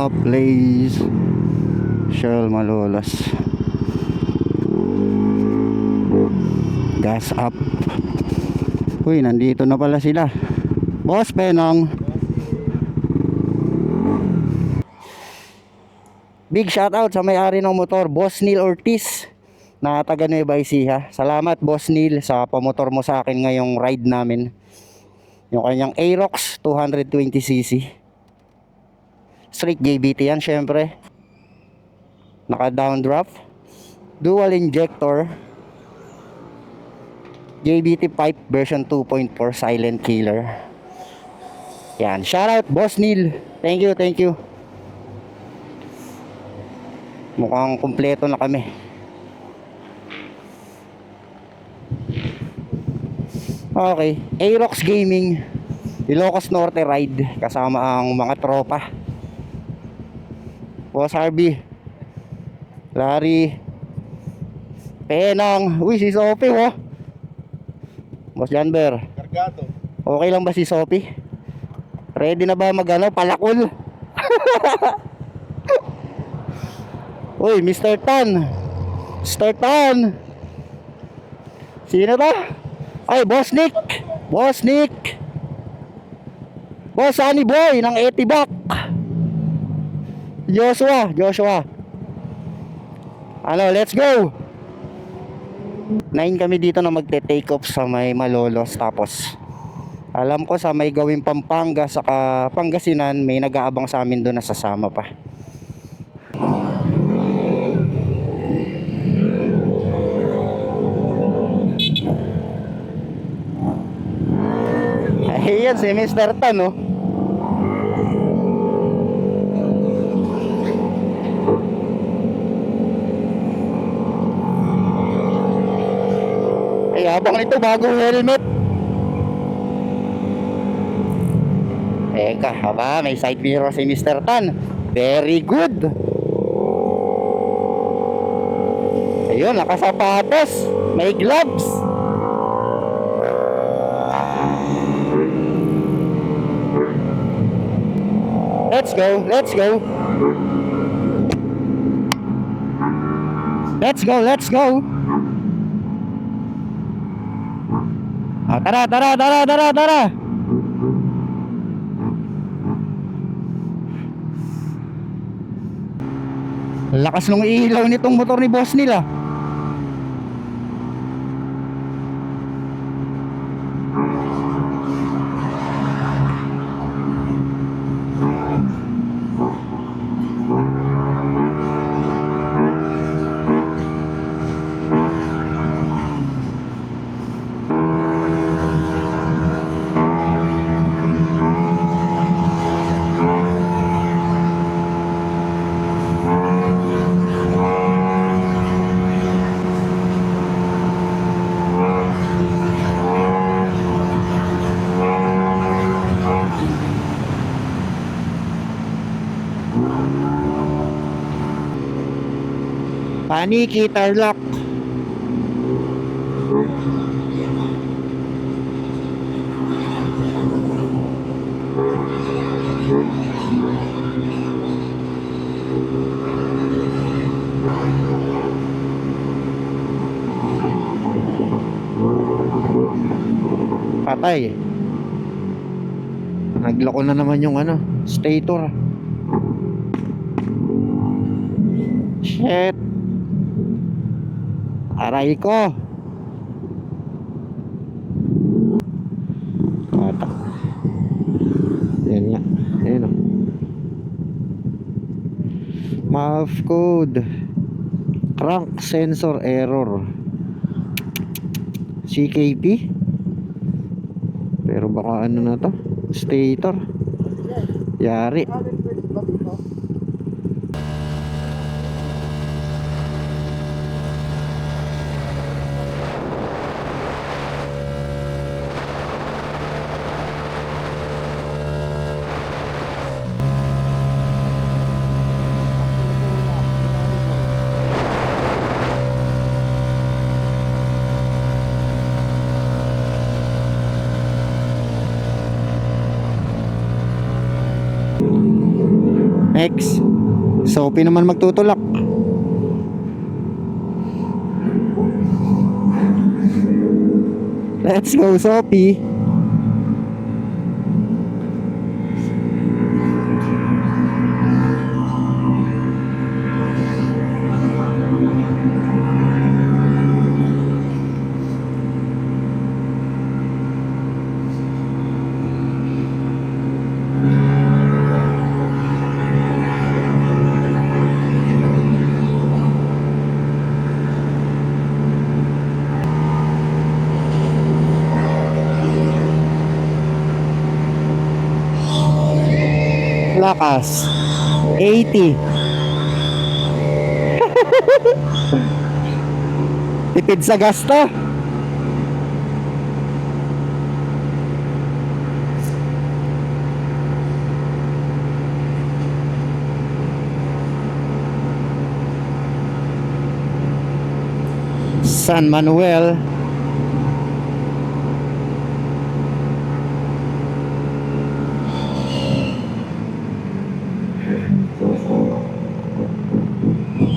up please. Shell Malolos. Gas up. Uy, nandito na pala sila. Boss Penong. Big shoutout sa may-ari ng motor, Boss Neil Ortiz na taga Nueva Ecija. Salamat Boss Neil sa pamotor mo sa akin ngayong ride namin. Yung kanyang Aerox 220cc. Straight JBT yan syempre. Naka downdraft. Dual injector. JBT pipe version 2.4 silent killer. Yan, shoutout Boss Neil. Thank you, thank you. Mukhang kumpleto na kami. Okay, Aerox Gaming Ilocos Norte ride kasama ang mga tropa. Boss Harvey, Larry, Penang. Uy, si Sophie oh. Boss Janber, Kargado. okay lang ba si Sophie? Ready na ba magano palakol? Uy, Mr. Tan. Mr. Tan. Sino ba? Ay, Boss Nick. Boss Nick. Boss Sunny Boy ng Etibak. Joshua. Ano, let's go. 9 kami dito na magte-take off sa may Malolos. Tapos alam ko sa may gawing Pampanga saka Pangasinan may nag-aabang sa amin doon na sasama pa. Ayan si Mr. Tan oh. Ay, habang nito bagong helmet. Eka, haba, may side mirror si Mr. Tan. Very good. Ayun, nakasapatos. May gloves. Let's go, let's go. Let's go, let's go. Ah, tara. Lakas ng ilaw nitong motor ni boss nila. Paniki Tarlac. Patay. Nagloko na naman yung ano, stator. Shit. Aray ko. Patak. Yan nga. Ayan o. MAF code. Crank sensor error. CKP. Pero baka ano na to? Stator. Yari. Next. Sophie naman magtutulak. Let's go, Sophie. Lakas 80. Tipid sa gasto. San Manuel.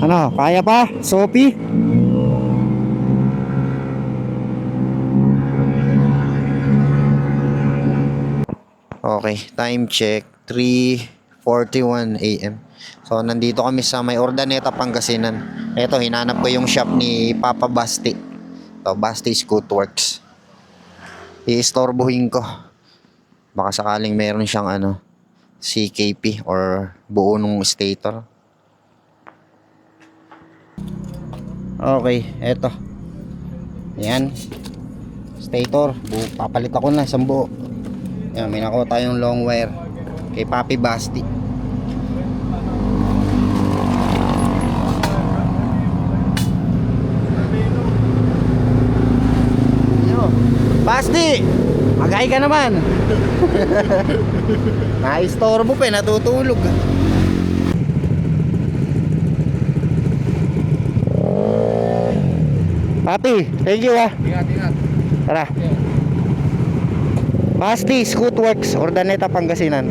Ano, kaya pa, Sophie? Okay, time check 3:41 AM. So nandito kami sa may Urdaneta, Pangasinan. Ito, hinanap ko yung shop ni Papa Basti. To Basti Scootworks. Iistorbohin ko. Baka sakaling meron siyang CKP or buo nung stator. Okay, eto. Yan. Stator. Papalit ako na isang buo. Yan, may nakuha tayong long wire kay Papi Basti. Yo, Basti! Magay ka naman. Naistorbo pa, natutulog. Papi, thank you Ingat. Tara. Basti Scootworks, Urdaneta, Pangasinan.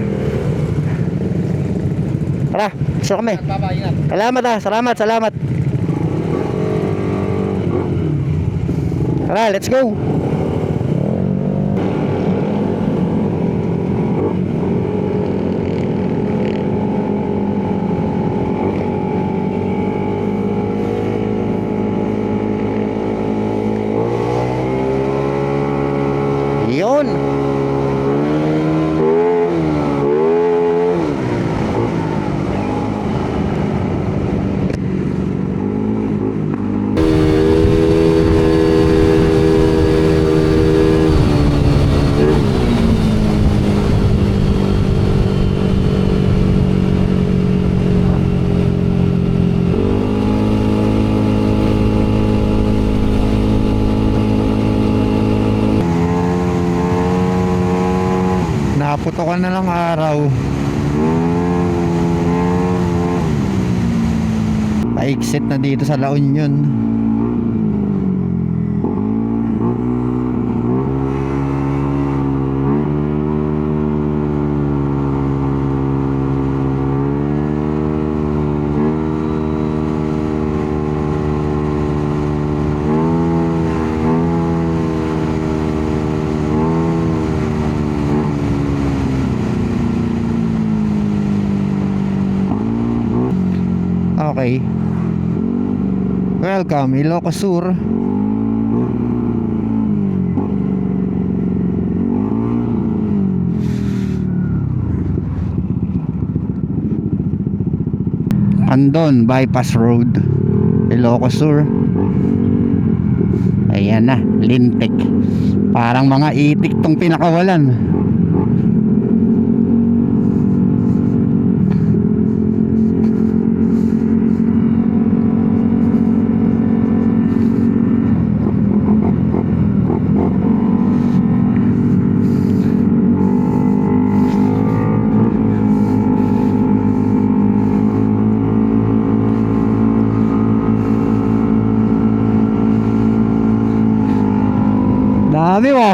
Tara, gusto kami. Papa, ingat. Salamat. Tara, let's go. Yun. Naputokan na lang araw. Paiksit na dito sa La Union. Okay. Welcome, Ilocos Sur. Andon, Bypass Road, Ilocos Sur. Ayan na, lintik. Parang mga itik tong pinakawalan. Dami mo.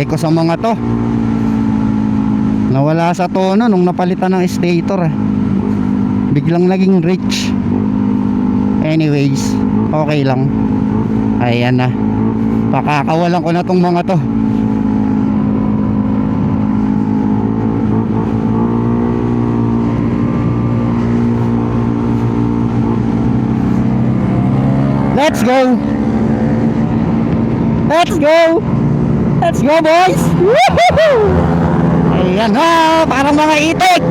Seko sa mga to. Nawala sa tono nung napalitan ng stator eh. Biglang naging rich. Anyways, okay lang. Ayan na. Pakakawalan ko na tong mga to. Let's go! Let's go! Let's go, boys! Woohoo! Ayan na, parang mga itik!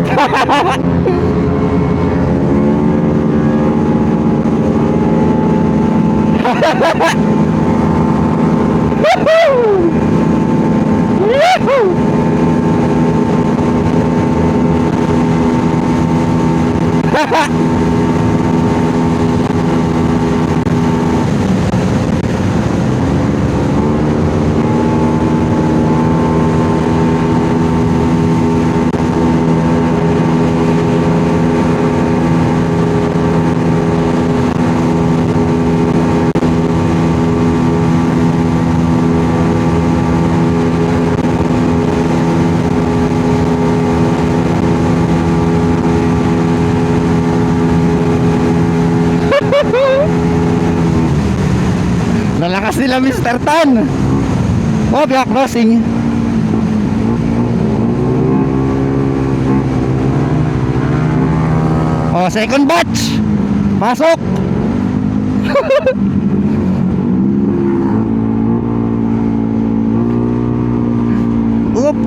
Lalakas nila Mr. Tan. Oh, biyak crossing. Oh, second batch. Pasok. Oop.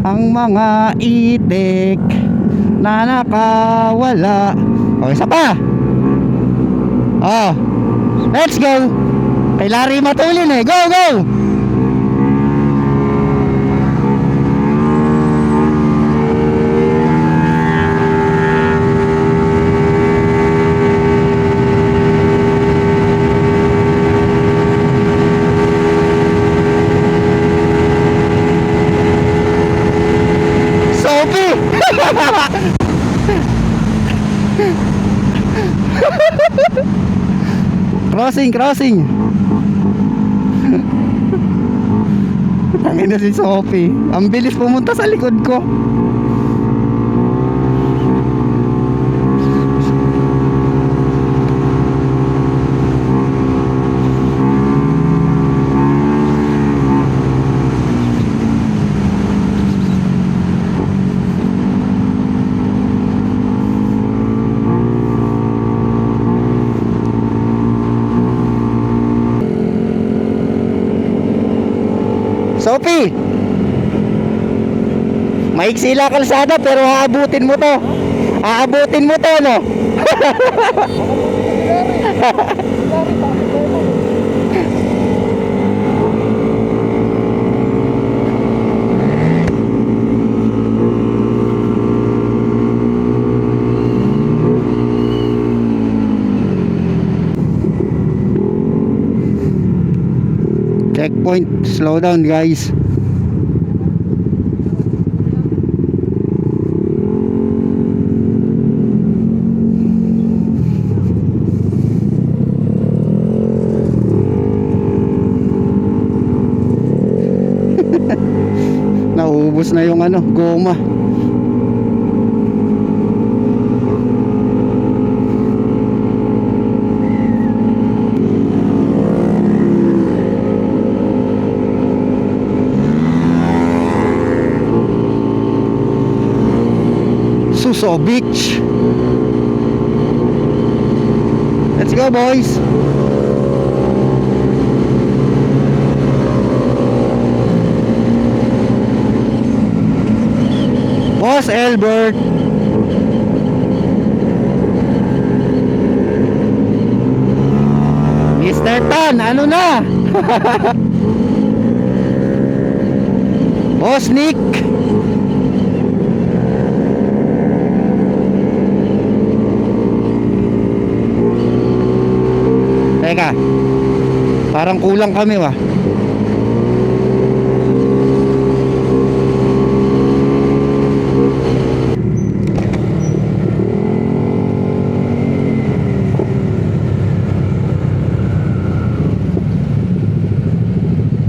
Ang mga itik na nakawala. O, isa pa. Oh, let's go. Kay Larry matulin eh. Go, go. Crossing. Tangina si Sophie. Ang bilis pumunta sa likod ko. Sophie, maiksi lang kalsada pero aabutin mo to. Aabutin mo to, no? Checkpoint, slow down guys. Nauubos na yung goma. Suso Beach. Let's go, boys. Boss Albert. Mr. Tan, ano na? Boss Nick. Parang kulang kami ba?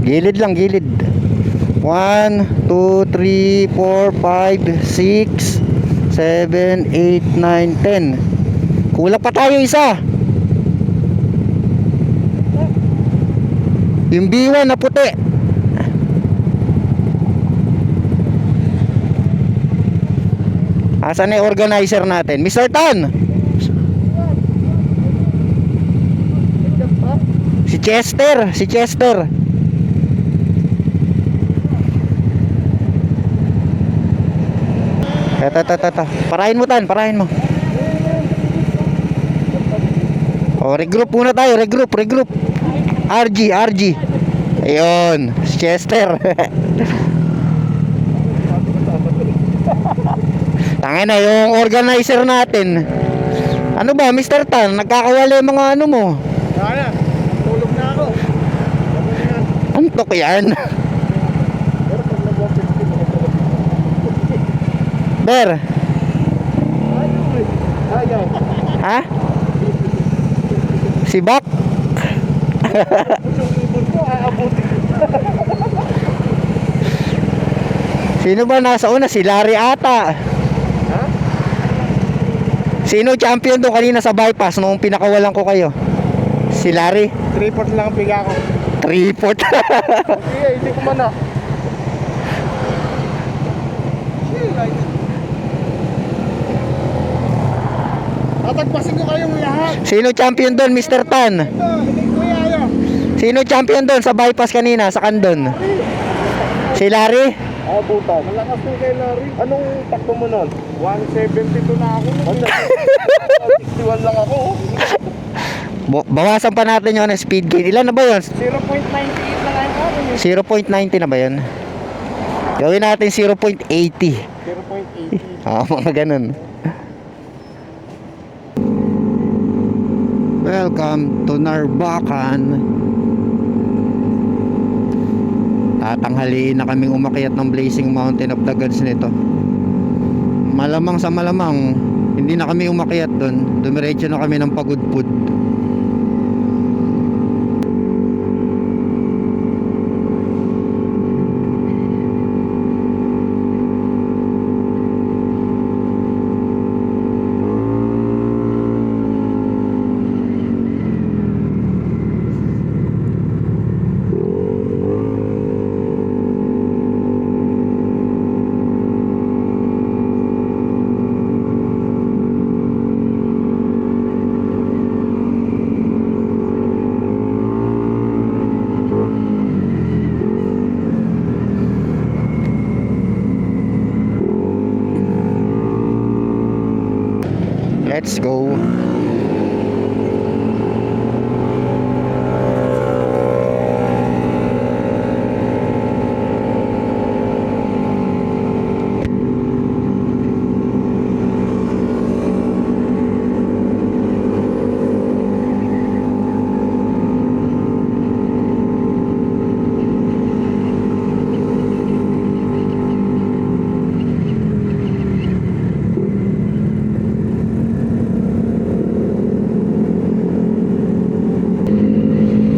Gilid lang, gilid. 1, 2, 3, 4, 5, 6, 7, 8, 9, 10. Kulang pa tayo isa. Yung B1 na puti. Asan na yung organizer natin? Mr. Tan! Si Chester, si Chester. Eto. Parahin mo, Tan, parahin mo. O, regroup muna tayo, regroup. RG. Ayun, si Chester. Tangin na yung organizer natin. Ano ba, Mr. Tan? Nagkakawala yung mga ano mo. Kaya, tulog na ako. Antok yan. Ber. Ha? Si Bak? Sino ba nasa una? Si Larry ata. Ha? Sino champion doon kanina sa bypass nung pinakawalan ko kayo? Si Larry? 3-4 lang ang piga ko. 3-4. Sige, hindi ko man na. Tatagpasin ko kayong lahat. Sino champion doon, Mr. Tan? Ito, hindi ko yaya. Sino champion doon sa bypass kanina, sa Kandon? Si Larry? Butan. Malakas to kay Larry. Anong takbo mo nun? 172 na ako. 61 lang ako. Bawasan pa natin yung speed gain. Ilan na ba yun? 0.98 lang ang ako. 0.90 na ba yun? Gawin natin 0.80. 0.80. Mga ganun. Welcome to Narvacan. Tatanghaliin na kaming umakyat ng Blazing Mountain of the Gods nito. Malamang sa malamang hindi na kami umakyat doon. Dumiretso na kami ng Pagudpud. Let's go.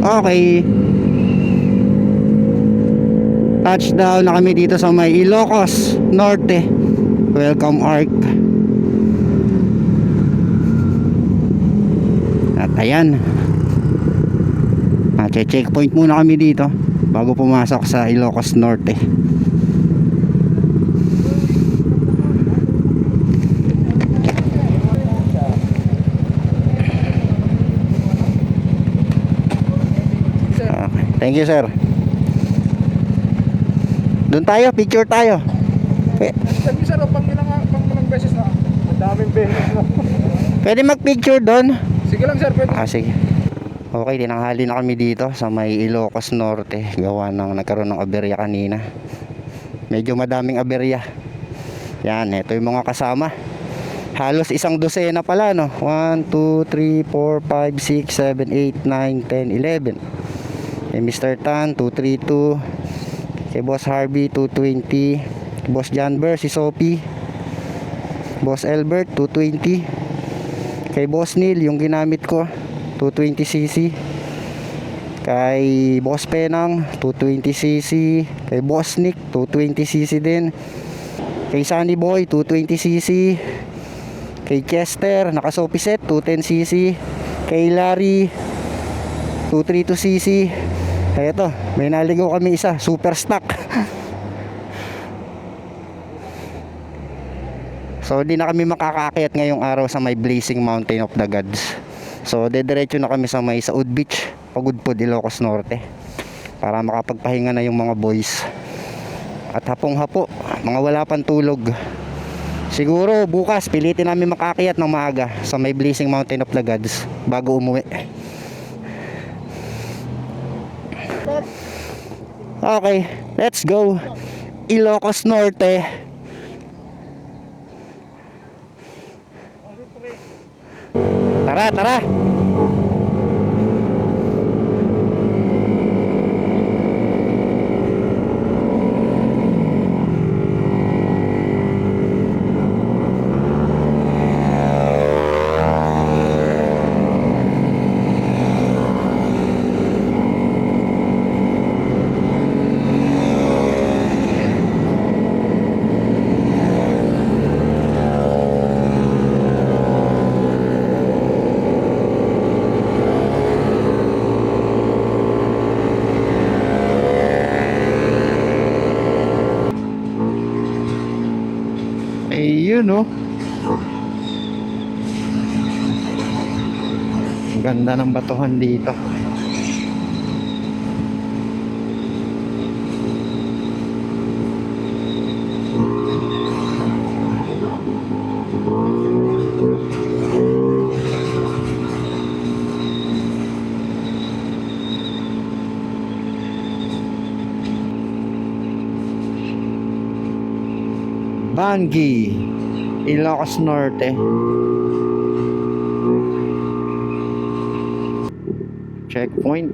Okay. Touchdown na kami dito sa may Ilocos Norte. Welcome Arc. At ayan, checkpoint muna kami dito bago pumasok sa Ilocos Norte. Thank you, sir. Doon tayo, picture tayo. Thank you, sir. Pang ilang beses na. Ang daming beses na. Pwede mag-picture doon? Sige lang, sir. Pwede. Sige. Okay, tinanghali na kami dito sa may Ilocos Norte. Gawa ng nagkaroon ng aberya kanina. Medyo madaming aberya. Yan, ito yung mga kasama. Halos isang dosena pala, no? 1, 2, 3, 4, 5, 6, 7, 8, 9, 10, 11. Kay Mr. Tan 232. Kay Boss Harvey 220. Boss Janber si Sophie. Boss Albert 220. Kay Boss Neil yung ginamit ko 220cc. Kay Boss Penang 220cc. Kay Boss Nick 220cc din. Kay Sunny Boy 220cc. Kay Chester naka Sophie set 210cc. Kay Larry 232cc. Eto, may naligaw kami isa, super stock. So di na kami makakaakyat ngayong araw sa may Blazing Mountain of the Gods. So dediretso na kami sa may Saud Beach, Pagudpod, Ilocos Norte, para makapagpahinga na yung mga boys. At hapong-hapo, mga wala pang tulog. Siguro bukas pilitin namin makaakyat ng maaga sa may Blazing Mountain of the Gods bago umuwi. Okay, let's go. Ilocos Norte. Tara, tara. Ayun, oh. Ganda ng batuhan dito. Bangi, Ilocos Norte. Checkpoint.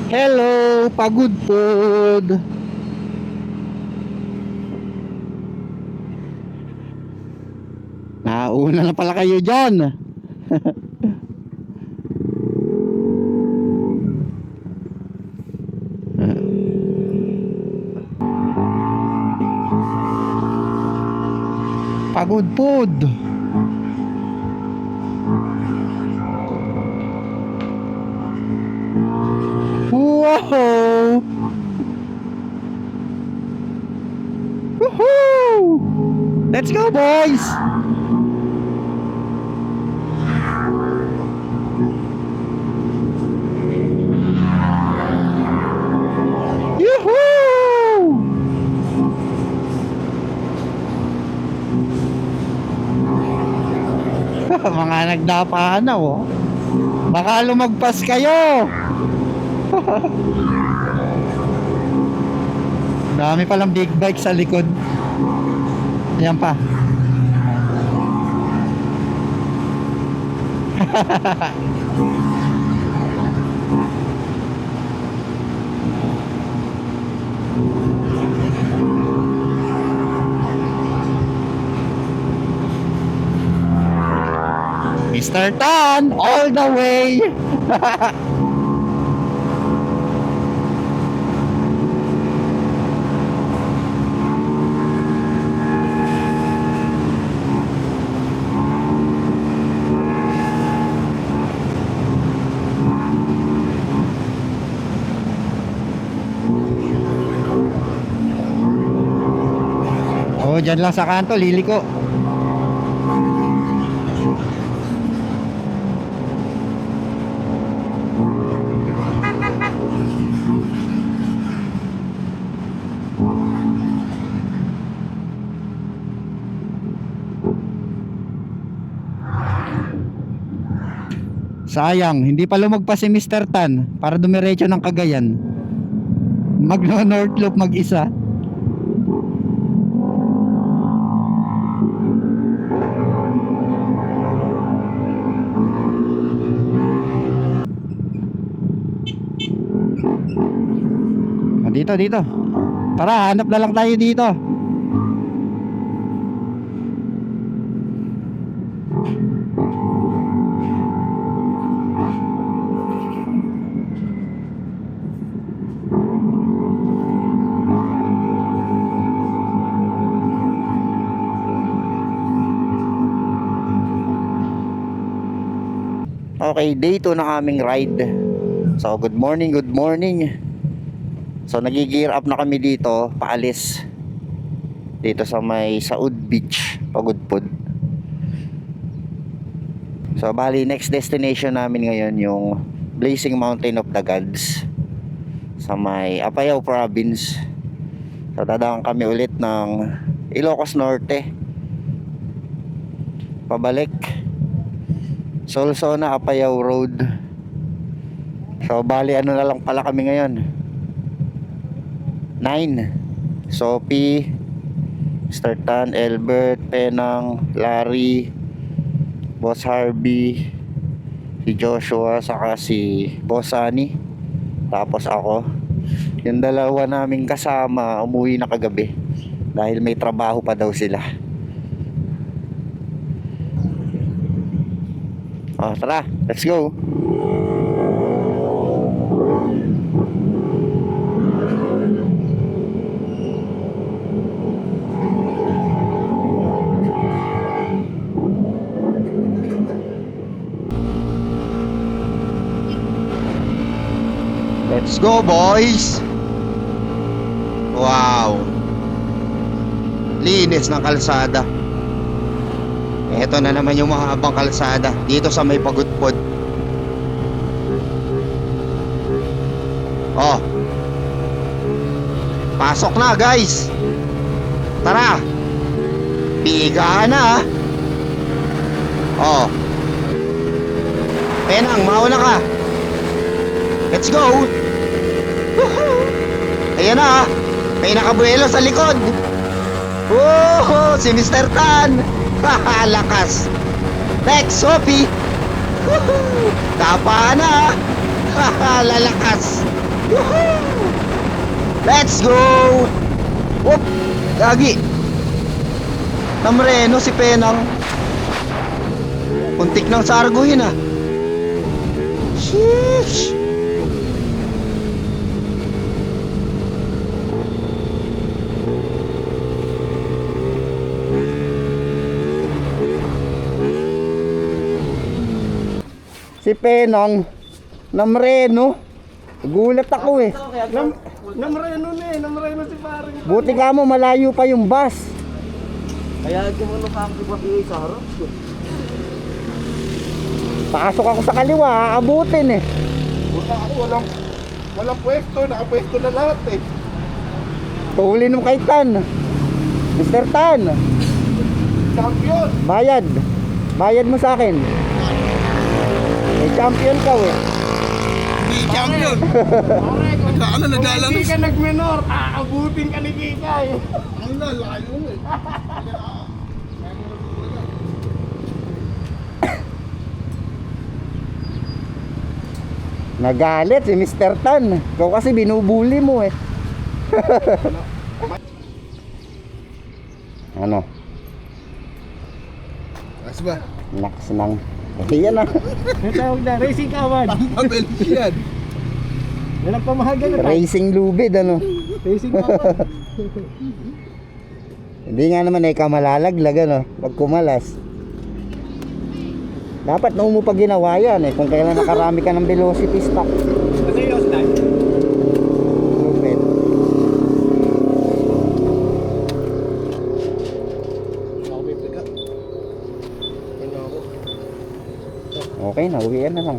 Hello, Pagudpod. Nauna na pala kayo dyan. Pagudpod. Wow! Woohoo! Let's go, boys! Yoo-hoo! Mga nagdapaan na, oh. Baka lumagpas kayo. Dami palang big bike sa likod. Ayan pa. Mr. Tan, all the way. Oh, dyan lang sa kanto, liliko. Sayang, hindi pa lumagpas si Mr. Tan para dumiretso ng Cagayan. North Loop mag-isa. Dito. Tara, hanap na lang tayo dito. Okay, day 2 na aming ride. So, good morning. So, nag-gear up na kami dito, paalis. Dito sa may Saud Beach, Pagudpud. So, bali, next destination namin ngayon yung Blazing Mountain of the Gods sa may Apayao Province. So, dadaan kami ulit ng Ilocos Norte. Pabalik Solsona, Apayao Road. So, bali, ano na lang pala kami ngayon? 9. Sophie, Mr. Tan, Albert, Penang, Larry, Boss Harvey, si Joshua, saka si Boss Sunny. Tapos ako. Yung dalawa naming kasama, umuwi na kagabi. Dahil may trabaho pa daw sila. Oh, tara, let's go. Let's go, boys! Wow! Linis ng kalsada. Ito na naman yung mahabang kalsada dito sa may Pagudpud. Oh. Pasok na, guys. Tara. Pigahan na. Oh. Penang, mauna ka. Let's go. Woohoo! Ayan na. May nakabuelo sa likod. Oh, si Mr. Tan. Haha, lakas. Next, Sophie. Woohoo! Tapa na. Haha, lalakas. Woohoo! Let's go. Whoop, gagi. Namreno si Penang. Puntik ng sarguhin ah. Sheesh. Si Penang, namreno. Gulat ako eh. Namreno si pare. Buti ka mo, malayo pa yung bus. Kaya gumano ka ako sa harap ko. Pasok ako sa kaliwa, aabutin eh. Wala ako, walang pwesto, nakapwesto na lahat eh. Tuhulin mo kay Tan. Mr. Tan, Champion! bayad mo sa akin. May champion ka eh. Hindi champion! Ano, naglalang? Hindi ka nag-menor, aabutin ka ni Kikay. Ang lalayo mo eh. Nagalit si Mr. Tan. Ikaw kasi binubuli mo eh. Ano? As ba? Naks nang. Ayan na. Natawag na, racing kawan. Pampabel yan. Walang pamahagan na tayo. Racing lubid ano. Racing kawan. Hindi nga naman ay kamalalaglag ano. Pag kumalas. Dapat nung mo pa ginawa yan eh. Kung kailan nakarami ka ng velocity stock. Kasi yung style. Lubid. Ako may pick up. Okay na, uwian na lang.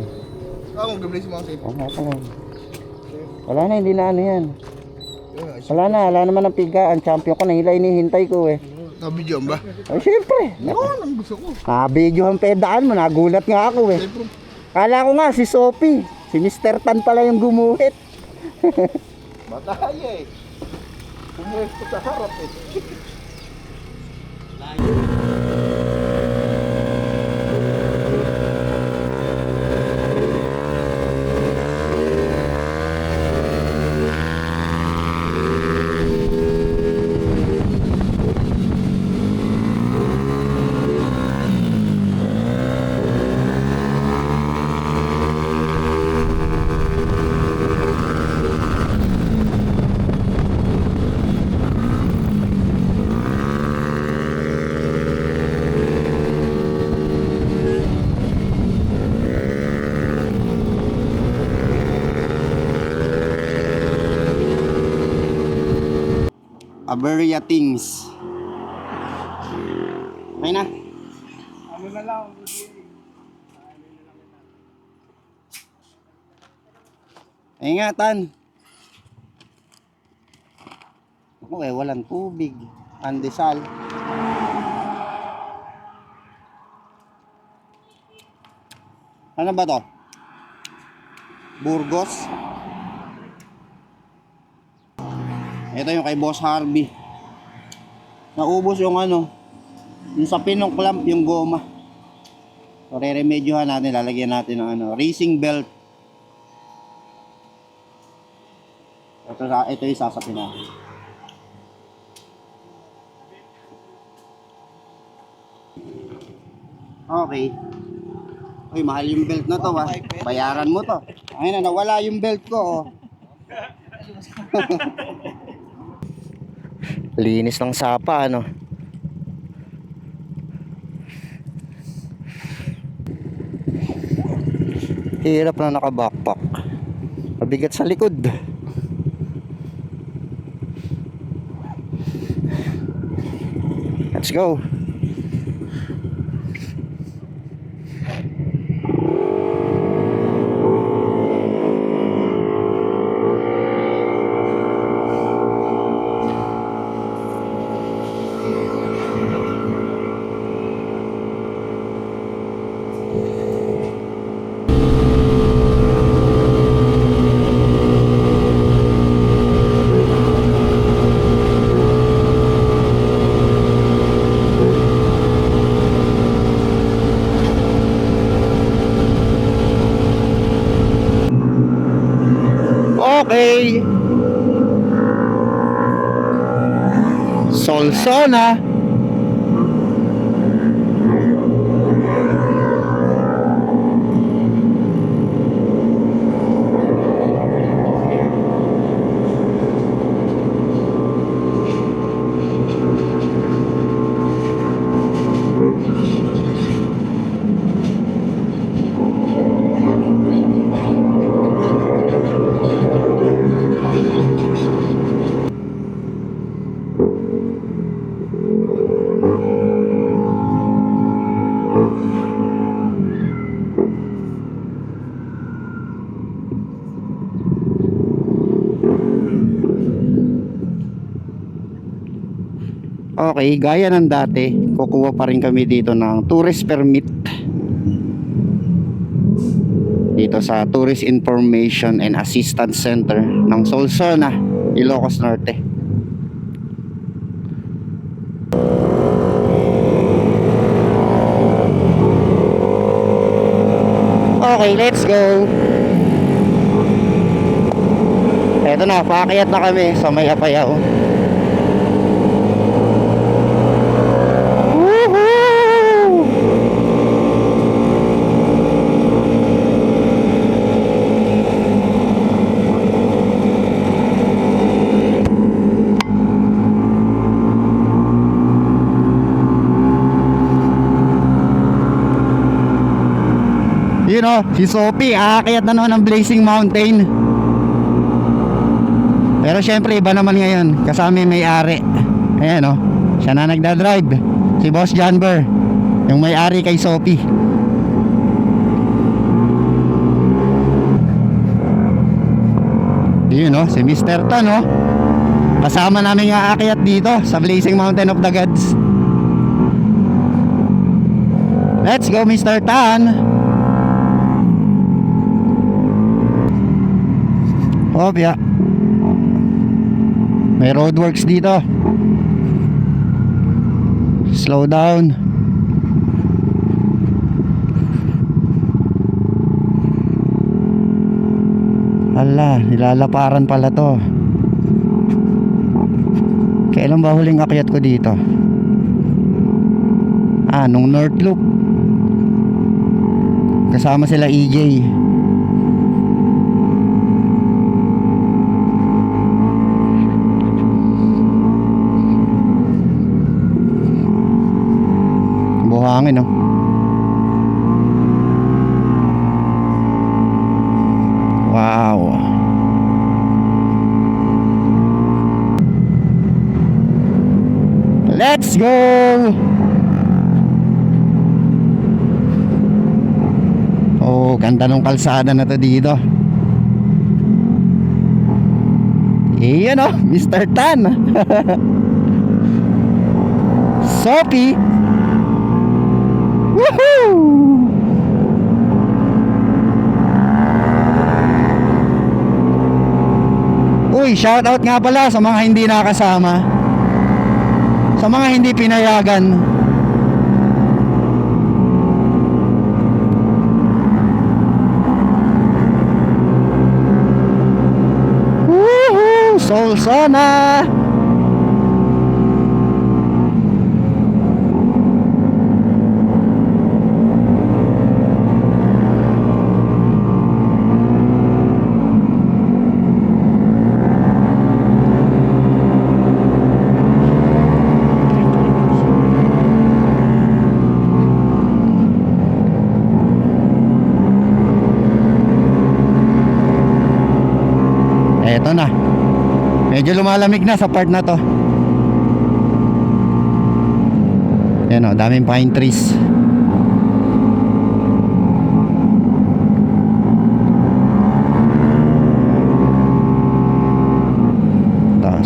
Ako mag-blaze mountain. Oo nga pala. Wala na, hindi na ano yan. Wala naman ang piga. Ang champion ko na hila inihintay ko eh. Nabidyoan ba? Ay syempre. Oo, nang gusto ko. Nabidyohan pedaan mo, nagulat nga ako eh. Siyempre, Kala ko nga si Sophie. Si Mr. Tan pala yung gumuhit. Mataya eh. Pumwesto sa harap eh. Aberia things. May na. Ano na lang. Ingatan. Ako walang tubig. Andesal. Ano ba to? Burgos. Ito yung kay Boss Harvey. Naubos yung yung sa pinong clamp yung goma. So re-remedyohan natin, lalagyan natin ng racing belt. Ito yung sasapin natin. Okay. Uy, mahal yung belt na to, ha. Bayaran mo to. Ayun na, nawala yung belt ko, oh. Linis ng sapa, Hirap na naka-backpack. Mabigat sa likod. Let's go. Okay. Solsona. Okay, gaya ng dati, kukuha pa rin kami dito ng tourist permit. Dito sa Tourist Information and Assistance Center ng Solsona, Ilocos Norte. Okay, let's go. Eto na, paakyat na kami sa may Apayao. Yun o, si Sophie, aakyat na naman ng Blazing Mountain. Pero syempre iba naman ngayon, kasama yung may-ari. Ayan o, siya na nagdadrive. Si Boss Janber, yung may-ari kay Sophie. Yun o, si Mr. Tan o, kasama namin yung aakyat dito sa Blazing Mountain of the Gods. Let's go, Mr. Tan. Opya. May roadworks dito. Slow down. Ala, nilalaparan pala to. Kailan ba huling akyat ko dito? Nung North Loop. Kasama sila EJ. Buhangin, no? Wow. Let's go. Oh, ganda ng kalsada na to dito. Iyan, oh, Mr. Tan. Sophie. Woohoo! Uy, shout out nga pala sa mga hindi nakasama. Sa mga hindi pinayagan. Woohoo! Solsona! Eto na. Medyo lumalamig na sa part na to. Yan o, daming pine trees.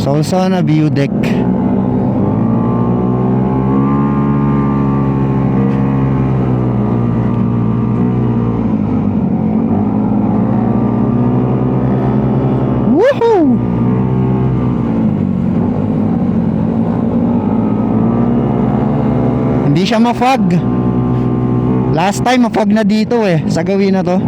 Solsona View Deck. Woohoo! Hindi siya ma-fog. Last time ma-fog na dito sa gawin na to.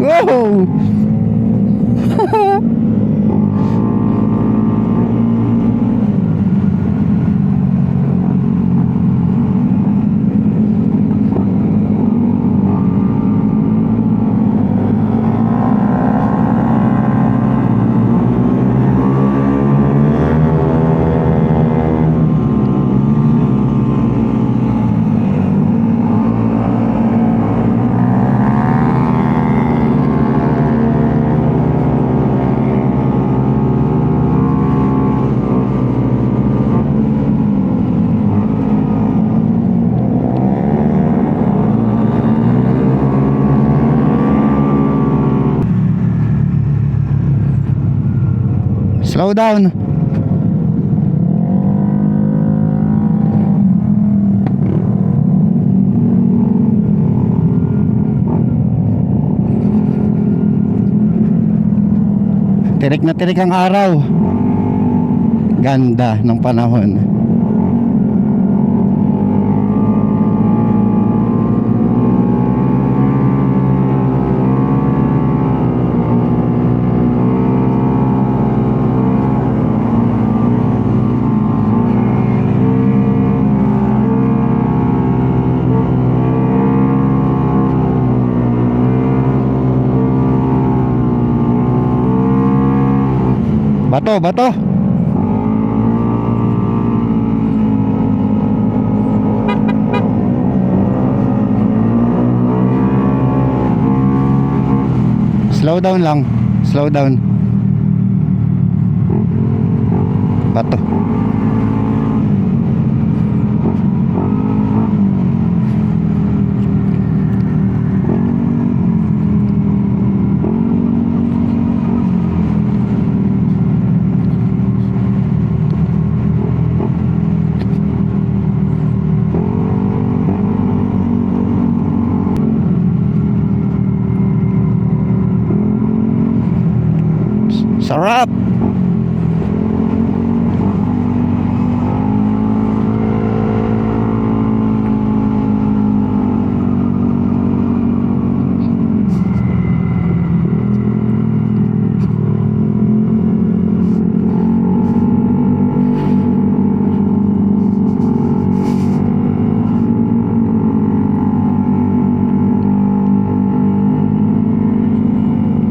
Whoa! Slow down. Tirik na tirik ang araw. Ganda ng panahon. Bato, bato. Slow down lang. Slow down. Bato. Sarap.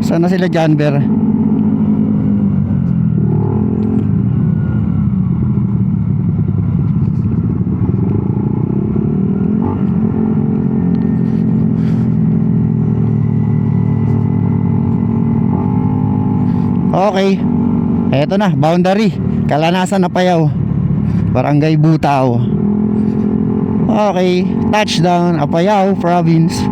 Sana sila Janber? Okay. Eto na, boundary. Kalanasan na Payaw. Barangay Butaw. Okay, touchdown Apayao Province.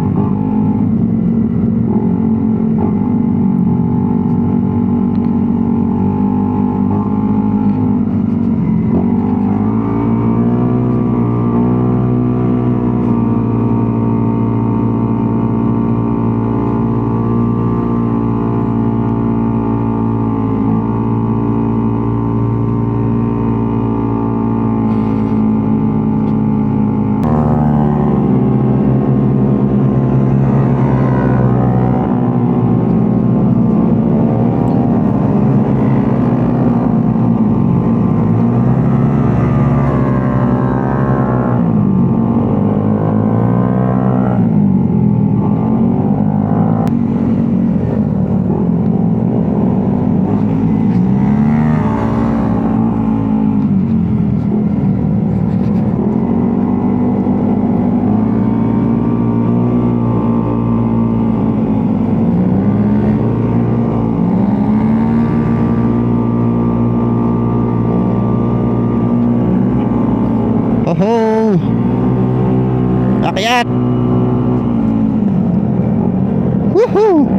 Oho! Akyat! Woohoo!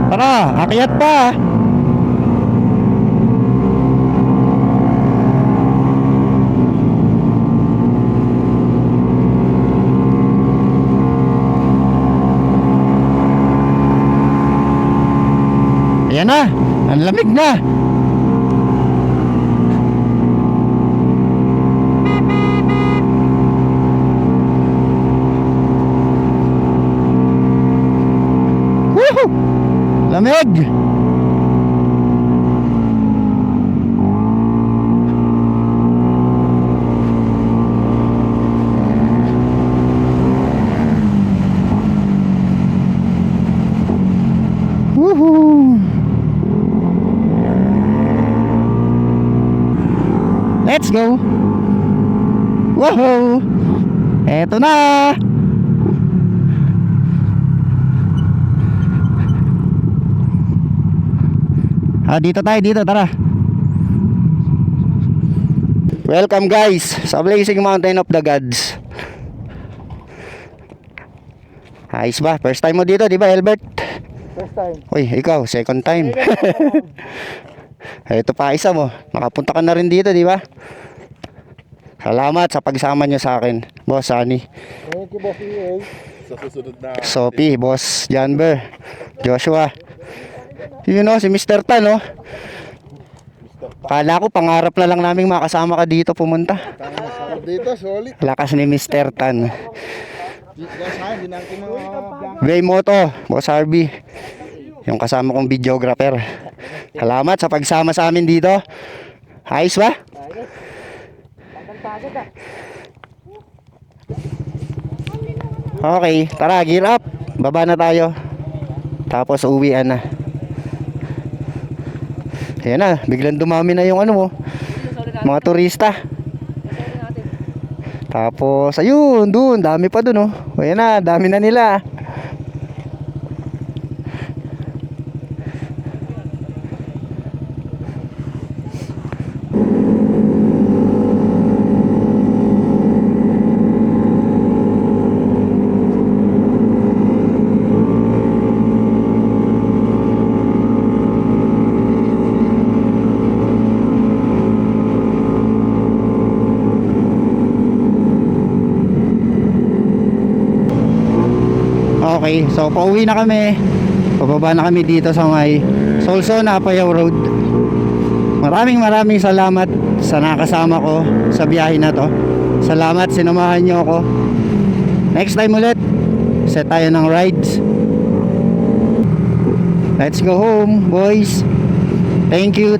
Tara, akyat pa! Ayan na, ang lamig na. Woohoo! Lamig. Woohoo! Let's go. Woohoo! Eto na. Dito tayo, dito, tara. Welcome guys sa Blazing Mountain of the Gods. Ayos ba? First time mo dito, di ba, Albert? First time. Uy, ikaw, second time. Ito pa isa mo. Nakapunta ka na rin dito, di ba? Salamat sa pagsama nyo sa akin, Boss Sunny. Thank you, Boss EA. Sa susunod na. Sophie, Boss Janber, Joshua. You know, si Mr. Tan, no? Kala ko pangarap na lang naming makasama ka dito pumunta. Sarap dito, solid. Lakas ni Mr. Tan. Hindi natin mga Gray Moto, Boss RB. Yung kasama kong videographer. Salamat sa pagsama sa amin dito. Ayos ba? Okay, tara, gear up. Baba na tayo. Tapos uwian na. Ayan na, biglang dumami na yung ano mo, mga turista. Tapos, ayun, dun, dami pa dun, oh. Ayan na, dami na nila. Okay, so pauwi na kami. Pababa na kami dito sa may Solson, Apayao Road. Maraming salamat sa nakasama ko sa biyahe na to. Salamat, sinamahan nyo ako. Next time ulit, set tayo ng rides. Let's go home, boys. Thank you.